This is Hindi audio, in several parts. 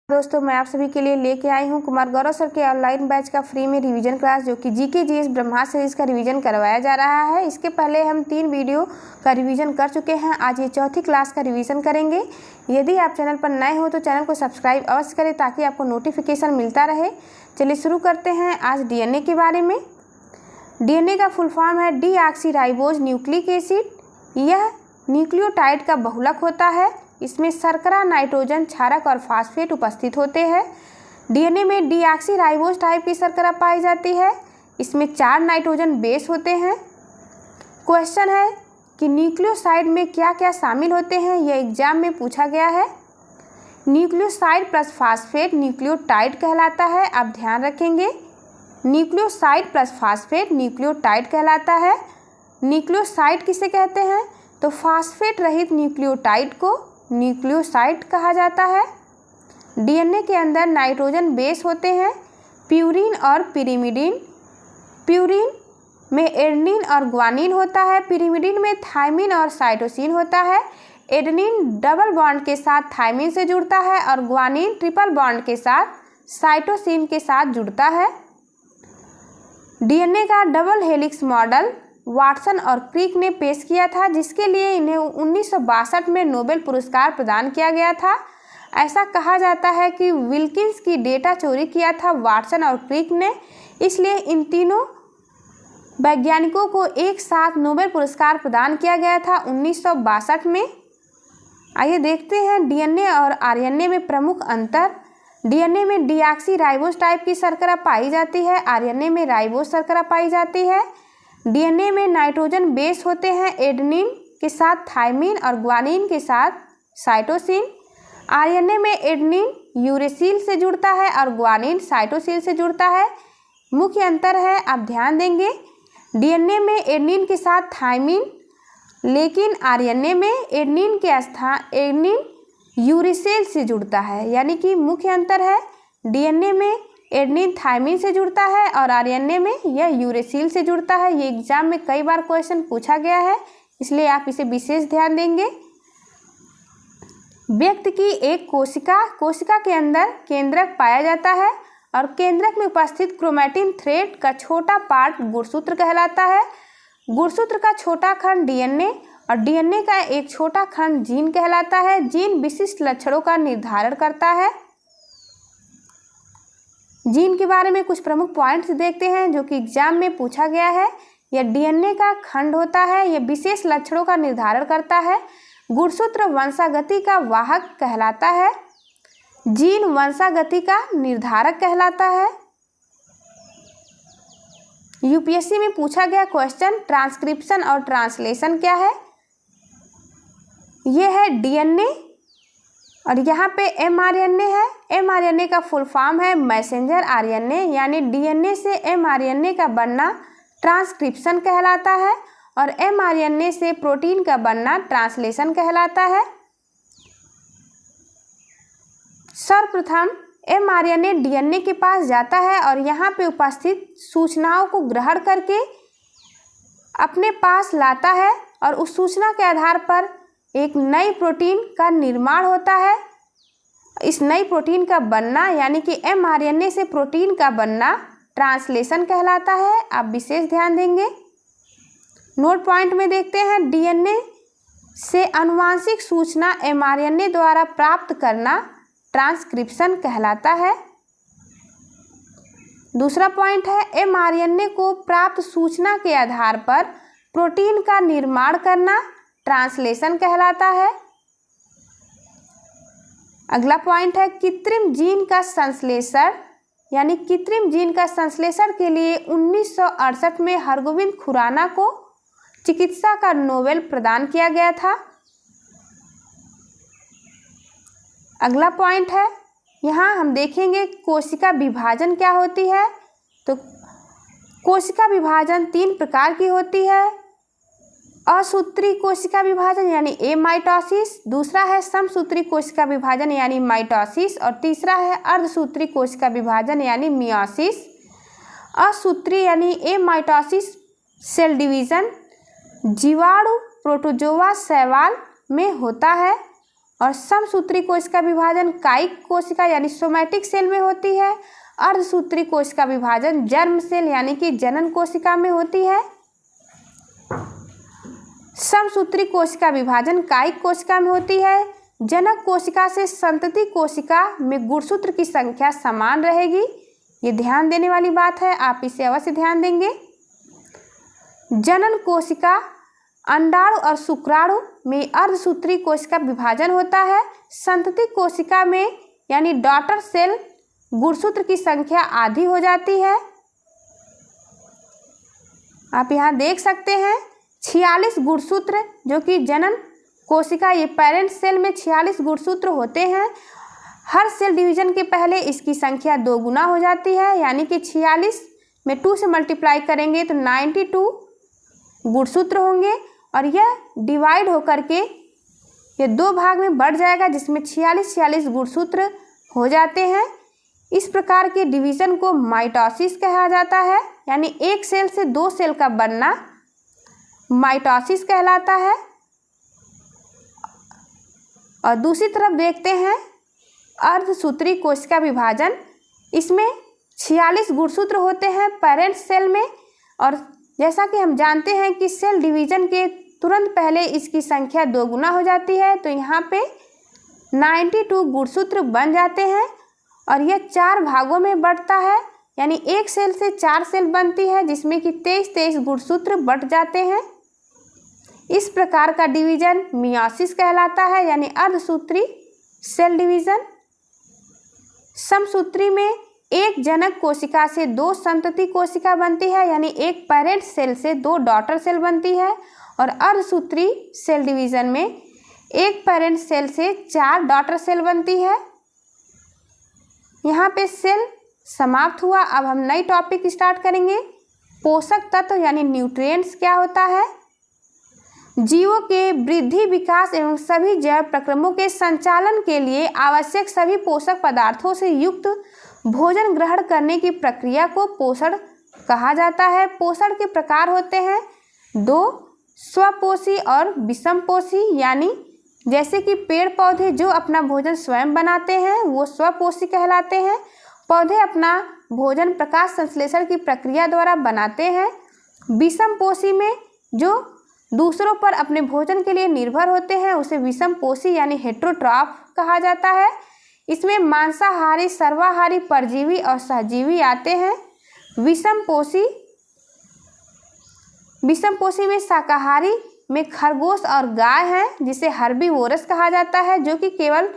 दोस्तों, मैं आप सभी के लिए लेके आई हूं कुमार गौरव सर के ऑनलाइन बैच का फ्री में रिवीजन क्लास, जो कि जीके जीएस ब्रह्मास्त्र सीरीज का रिवीजन करवाया जा रहा है। इसके पहले हम 3 वीडियो का रिवीजन कर चुके हैं। आज ये चौथी क्लास का रिवीजन करेंगे। यदि आप चैनल पर नए हो तो चैनल को सब्सक्राइब अवश्य करें ताकि आपको नोटिफिकेशन मिलता रहे। चलिए शुरू करते हैं आज डीएनए के बारे में। डीएनए का फुल फॉर्म है डीऑक्सीराइबोज न्यूक्लिक एसिड। यह न्यूक्लियोटाइड का बहुलक होता है। इसमें शर्करा, नाइट्रोजन, क्षारक और फास्फेट उपस्थित होते हैं। डीएनए में डीऑक्सीराइबोज टाइप की शर्करा पाई जाती है। इसमें 4 नाइट्रोजन बेस होते हैं। क्वेश्चन है कि न्यूक्लियोसाइड में क्या क्या शामिल होते हैं, यह एग्जाम में पूछा गया है। न्यूक्लियोसाइड प्लस फास्फेट न्यूक्लियोटाइड कहलाता है। आप ध्यान रखेंगे, न्यूक्लियोसाइड प्लस फास्फेट न्यूक्लियोटाइड कहलाता है। न्यूक्लियोसाइड किसे कहते हैं? तो फास्फेट रहित न्यूक्लियोटाइड को न्यूक्लियोसाइड कहा जाता है। डीएनए के अंदर नाइट्रोजन बेस होते हैं, प्यूरिन और पिरिमिडिन। प्यूरिन में एडेनिन और ग्वानिन होता है। पिरिमिडिन में थायमिन और साइटोसिन होता है। एडेनिन डबल बॉन्ड के साथ थायमिन से जुड़ता है और ग्वानिन ट्रिपल बॉन्ड के साथ साइटोसिन के साथ जुड़ता है। डीएनए का डबल हेलिक्स मॉडल वाटसन और क्रिक ने पेश किया था, जिसके लिए इन्हें 1962 में नोबेल पुरस्कार प्रदान किया गया था। ऐसा कहा जाता है कि विल्किंस की डेटा चोरी किया था वाटसन और क्रिक ने, इसलिए इन तीनों वैज्ञानिकों को एक साथ नोबेल पुरस्कार प्रदान किया गया था 1962 में। आइए देखते हैं डीएनए और आरएनए में प्रमुख अंतर। डीएनए में डीऑक्सीराइबोज टाइप की शर्करा पाई जाती है। आरएनए में राइबोज शर्करा पाई जाती है। डीएनए में नाइट्रोजन बेस होते हैं, एडेनिन के साथ थायमिन और ग्वानिन के साथ साइटोसिन। आरएनए में एडेनिन यूरेसिल से जुड़ता है और ग्वानिन साइटोसिल से जुड़ता है। मुख्य अंतर है, आप ध्यान देंगे, डीएनए में एडेनिन के साथ थायमिन, लेकिन आरएनए में एडेनिन के स्थान एडेनिन यूरेसिल से जुड़ता है। यानी कि मुख्य अंतर है, डीएनए में एडेनिन थायमिन से जुड़ता है और आरएनए में यह यूरेसिल से जुड़ता है। ये एग्जाम में कई बार क्वेश्चन पूछा गया है, इसलिए आप इसे विशेष ध्यान देंगे। व्यक्ति की एक कोशिका के अंदर केंद्रक पाया जाता है और केंद्रक में उपस्थित क्रोमैटिन थ्रेड का छोटा पार्ट गुणसूत्र कहलाता है। गुणसूत्र का छोटा खंड डीएनए और डीएनए का एक छोटा खंड जीन कहलाता है। जीन विशिष्ट लक्षणों का निर्धारण करता है। जीन के बारे में कुछ प्रमुख पॉइंट्स देखते हैं जो कि एग्जाम में पूछा गया है। यह डीएनए का खंड होता है। यह विशेष लक्षणों का निर्धारण करता है। गुणसूत्र वंशागति का वाहक कहलाता है। जीन वंशागति का निर्धारक कहलाता है। यूपीएससी में पूछा गया क्वेश्चन, ट्रांसक्रिप्शन और ट्रांसलेशन क्या है? यह है डीएनए और यहाँ पे एमआरएनए है। एमआरएनए का फुल फॉर्म है मैसेंजर आरएनए, यानी डीएनए से एमआरएनए का बनना ट्रांसक्रिप्शन कहलाता है और एमआरएनए से प्रोटीन का बनना ट्रांसलेशन कहलाता है। सर्वप्रथम एमआरएनए डीएनए के पास जाता है और यहाँ पे उपस्थित सूचनाओं को ग्रहण करके अपने पास लाता है और उस सूचना के आधार पर एक नई प्रोटीन का निर्माण होता है। इस नई प्रोटीन का बनना, यानी कि एमआरएनए से प्रोटीन का बनना ट्रांसलेशन कहलाता है। आप विशेष ध्यान देंगे। नोट पॉइंट में देखते हैं, डीएनए से आनुवांशिक सूचना एमआरएनए द्वारा प्राप्त करना ट्रांसक्रिप्शन कहलाता है। दूसरा पॉइंट है, एमआरएनए को प्राप्त सूचना के आधार पर प्रोटीन का निर्माण करना ट्रांसलेशन कहलाता है। अगला पॉइंट है, कृत्रिम जीन का संश्लेषण, यानी कृत्रिम जीन का संश्लेषण के लिए 1968 में हरगोविंद खुराना को चिकित्सा का नोबेल प्रदान किया गया था। अगला पॉइंट है, यहाँ हम देखेंगे कोशिका विभाजन क्या होती है। तो कोशिका विभाजन 3 प्रकार की होती है। असूत्री कोशिका विभाजन यानी एमाइटोसिस, दूसरा है समसूत्री कोशिका विभाजन यानी माइटोसिस और तीसरा है अर्धसूत्री कोशिका विभाजन यानी मियोसिस। असूत्री यानी एमाइटोसिस सेल डिवीजन जीवाणु प्रोटोजोआ शैवाल में होता है और समसूत्री कोशिका विभाजन कायिक कोशिका यानी सोमैटिक सेल में होती है। अर्धसूत्री कोशिका विभाजन जर्म सेल यानी कि जनन कोशिका में होती है। समसूत्री कोशिका विभाजन कायिक कोशिका में होती है। जनक कोशिका से संतति कोशिका में गुणसूत्र की संख्या समान रहेगी। ये ध्यान देने वाली बात है, आप इसे अवश्य ध्यान देंगे। जनन कोशिका अंडाणु और शुक्राणु में अर्धसूत्री कोशिका विभाजन होता है। संतति कोशिका में यानी डॉटर सेल गुणसूत्र की संख्या आधी हो जाती है। आप यहाँ देख सकते हैं 46 गुणसूत्र जो कि जनन कोशिका ये पेरेंट सेल में 46 गुणसूत्र होते हैं। हर सेल डिवीजन के पहले इसकी संख्या 2 गुना हो जाती है, यानी कि 46 में 2 से मल्टीप्लाई करेंगे तो 92 गुणसूत्र होंगे और यह डिवाइड होकर के ये 2 भाग में बढ़ जाएगा जिसमें 46 गुणसूत्र हो जाते हैं। इस प्रकार के डिवीजन को माइटोसिस कहा जाता है, यानी एक सेल से 2 सेल का बनना माइटोसिस कहलाता है। और दूसरी तरफ देखते हैं अर्धसूत्री कोशिका विभाजन। इसमें 46 गुणसूत्र होते हैं पेरेंट सेल में और जैसा कि हम जानते हैं कि सेल डिवीजन के तुरंत पहले इसकी संख्या 2 गुना हो जाती है, तो यहाँ पे 92 गुणसूत्र बन जाते हैं और यह 4 भागों में बढ़ता है, यानी एक सेल से 4 सेल बनती है जिसमें कि 23 गुणसूत्र बढ़ जाते हैं। इस प्रकार का डिवीजन मियोसिस कहलाता है, यानी अर्धसूत्री सेल डिवीजन। समसूत्री में एक जनक कोशिका से 2 संतति कोशिका बनती है, यानी एक पेरेंट सेल से 2 डॉटर सेल बनती है। और अर्धसूत्री सेल डिवीजन में एक पेरेंट सेल से 4 डॉटर सेल बनती है। यहाँ पे सेल समाप्त हुआ। अब हम नई टॉपिक स्टार्ट करेंगे। पोषक तत्व यानी न्यूट्रिएंट्स क्या होता है। जीवों के वृद्धि, विकास एवं सभी जैव प्रक्रमों के संचालन के लिए आवश्यक सभी पोषक पदार्थों से युक्त भोजन ग्रहण करने की प्रक्रिया को पोषण कहा जाता है। पोषण के प्रकार होते हैं 2, स्वपोषी और विषमपोषी, यानी जैसे कि पेड़ पौधे जो अपना भोजन स्वयं बनाते हैं वो स्वपोषी कहलाते हैं। पौधे अपना भोजन प्रकाश संश्लेषण की प्रक्रिया द्वारा बनाते हैं। विषमपोषी में जो दूसरों पर अपने भोजन के लिए निर्भर होते हैं उसे विषमपोषी यानी हेटेरोट्रॉफ कहा जाता है। इसमें मांसाहारी, सर्वाहारी, परजीवी और सहजीवी आते हैं। विषमपोषी में शाकाहारी में खरगोश और गाय हैं जिसे हर्बीवोरस कहा जाता है, जो कि केवल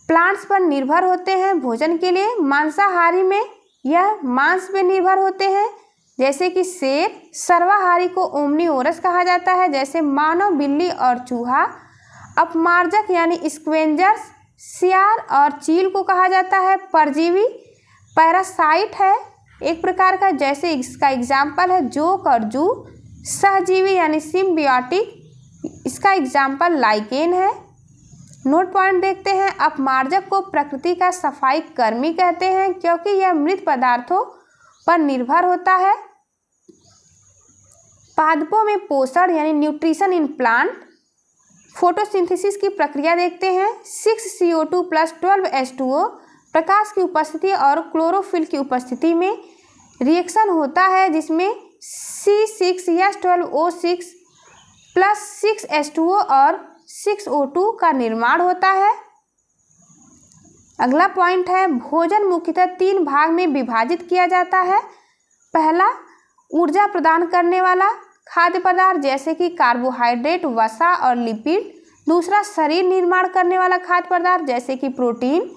प्लांट्स पर निर्भर होते हैं भोजन के लिए। मांसाहारी में यह मांस पे निर्भर होते हैं जैसे कि शेर। सर्वाहारी को ओमनीवोरस कहा जाता है, जैसे मानव, बिल्ली और चूहा। अपमार्जक यानी स्क्वेंजर्स सियार और चील को कहा जाता है। परजीवी पैरासाइट है एक प्रकार का, जैसे इसका एग्जाम्पल है जोक और जू। सहजीवी यानी सिम्बियोटिक, इसका एग्जाम्पल लाइकेन है। नोट पॉइंट देखते हैं। अपमार्जक को प्रकृति का सफाई कर्मी कहते हैं क्योंकि यह मृत पदार्थों पर निर्भर होता है। पादपों में पोषण यानी न्यूट्रिशन इन प्लांट। फोटोसिंथेसिस की प्रक्रिया देखते हैं। 6CO2 + 12H2O प्रकाश की उपस्थिति और क्लोरोफिल की उपस्थिति में रिएक्शन होता है जिसमें C6H12O6 + 6H2O और 6O2 का निर्माण होता है। अगला पॉइंट है भोजन मुख्यतः 3 भाग में विभाजित किया जाता है। पहला, ऊर्जा प्रदान करने वाला खाद्य पदार्थ जैसे कि कार्बोहाइड्रेट, वसा और लिपिड। दूसरा, शरीर निर्माण करने वाला खाद्य पदार्थ जैसे कि प्रोटीन।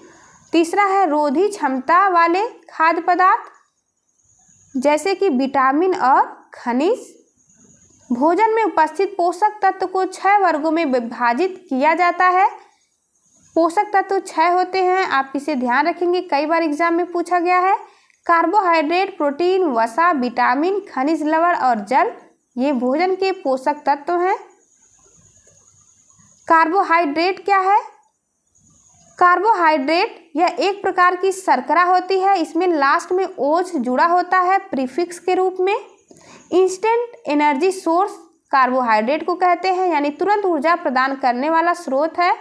तीसरा है रोधी क्षमता वाले खाद्य पदार्थ जैसे कि विटामिन और खनिज। भोजन में उपस्थित पोषक तत्व को 6 वर्गों में विभाजित किया जाता है। पोषक तत्व 6 होते हैं, आप इसे ध्यान रखेंगे, कई बार एग्जाम में पूछा गया है। कार्बोहाइड्रेट, प्रोटीन, वसा, विटामिन, खनिज लवण और जल, ये भोजन के पोषक तत्व हैं। कार्बोहाइड्रेट क्या है। कार्बोहाइड्रेट यह एक प्रकार की शर्करा होती है। इसमें लास्ट में ओज जुड़ा होता है प्रीफिक्स के रूप में। इंस्टेंट एनर्जी सोर्स कार्बोहाइड्रेट को कहते हैं, यानी तुरंत ऊर्जा प्रदान करने वाला स्रोत है।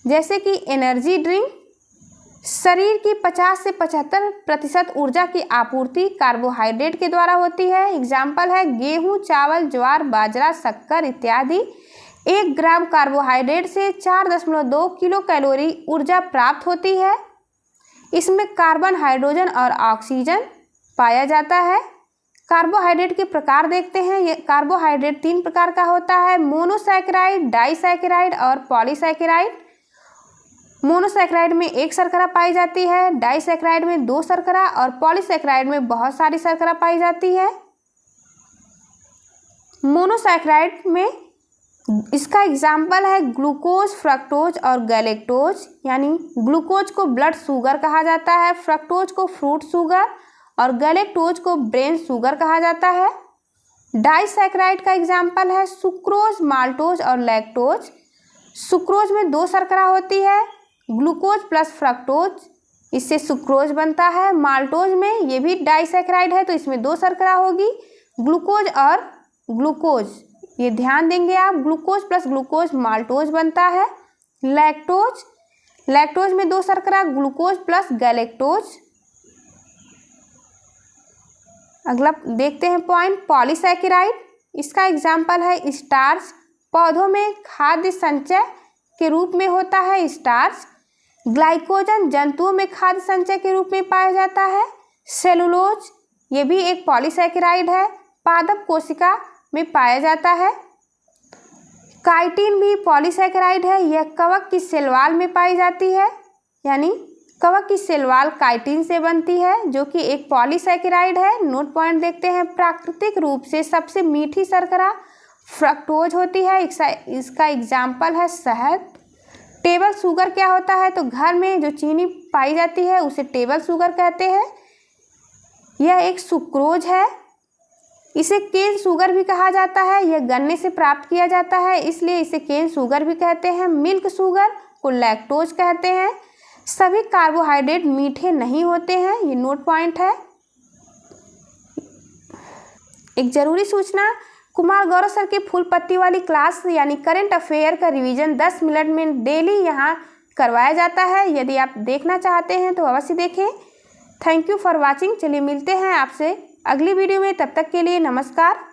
जैसे कि एनर्जी ड्रिंक। शरीर की 50 से 75% ऊर्जा की आपूर्ति कार्बोहाइड्रेट के द्वारा होती है। एग्जाम्पल है गेहूं, चावल, ज्वार, बाजरा, शक्कर इत्यादि। 1 ग्राम कार्बोहाइड्रेट से 4.2 किलो कैलोरी ऊर्जा प्राप्त होती है। इसमें कार्बन, हाइड्रोजन और ऑक्सीजन पाया जाता है। कार्बोहाइड्रेट के प्रकार देखते हैं। ये कार्बोहाइड्रेट 3 प्रकार का होता है, मोनोसैकेराइड, डाइसैकेराइड और पॉलीसैकेराइड। मोनोसैकेराइड में 1 शर्करा पाई जाती है, डाइसैकेराइड में 2 शर्करा और पॉलीसैकेराइड में बहुत सारी शर्करा पाई जाती है। मोनोसैकेराइड में इसका एग्जाम्पल है ग्लूकोज, फ्रक्टोज और गैलेक्टोज। यानी ग्लूकोज को ब्लड शुगर कहा जाता है, फ्रक्टोज को फ्रूट शुगर और गैलेक्टोज को ब्रेन शुगर कहा जाता है। डाइसैकेराइड का एग्जाम्पल है सुक्रोज, माल्टोज और लैक्टोज। सुक्रोज में 2 शर्करा होती है, ग्लूकोज प्लस फ्रक्टोज, इससे सुक्रोज बनता है। माल्टोज में ये भी डाइसैकेराइड है तो इसमें 2 शर्करा होगी, ग्लूकोज और ग्लूकोज, ये ध्यान देंगे आप, ग्लूकोज प्लस ग्लूकोज माल्टोज बनता है। लैक्टोज, लैक्टोज में 2 शर्करा, ग्लूकोज प्लस गैलेक्टोज। अगला देखते हैं पॉइंट, पॉलीसैकेराइड। इसका एग्जाम्पल है स्टार्च। पौधों में खाद्य संचय के रूप में होता है स्टार्च। ग्लाइकोजन जंतुओं में खाद्य संचय के रूप में पाया जाता है। सेलुलोज ये भी एक पॉलीसैकेराइड है, पादप कोशिका में पाया जाता है। काइटिन भी पॉलीसैकेराइड है, यह कवक की सेलवाल में पाई जाती है। यानी कवक की सेलवाल काइटिन से बनती है जो कि एक पॉलीसैकेराइड है। नोट पॉइंट देखते हैं, प्राकृतिक रूप से सबसे मीठी शर्करा फ्रक्टोज होती है, इसका एग्जाम्पल है शहद। टेबल शुगर क्या होता है, तो घर में जो चीनी पाई जाती है उसे टेबल शुगर कहते हैं, यह एक सुक्रोज है। इसे केन शुगर भी कहा जाता है, यह गन्ने से प्राप्त किया जाता है इसलिए इसे केन शुगर भी कहते हैं। मिल्क शुगर को लैक्टोज कहते हैं। सभी कार्बोहाइड्रेट मीठे नहीं होते हैं, ये नोट पॉइंट है। एक जरूरी सूचना, कुमार गौरव सर की फुल पत्ती वाली क्लास यानी करंट अफेयर का रिवीजन 10 मिनट में डेली यहाँ करवाया जाता है। यदि आप देखना चाहते हैं तो अवश्य देखें। Thank you for watching. चलिए मिलते हैं आपसे अगली वीडियो में, तब तक के लिए नमस्कार।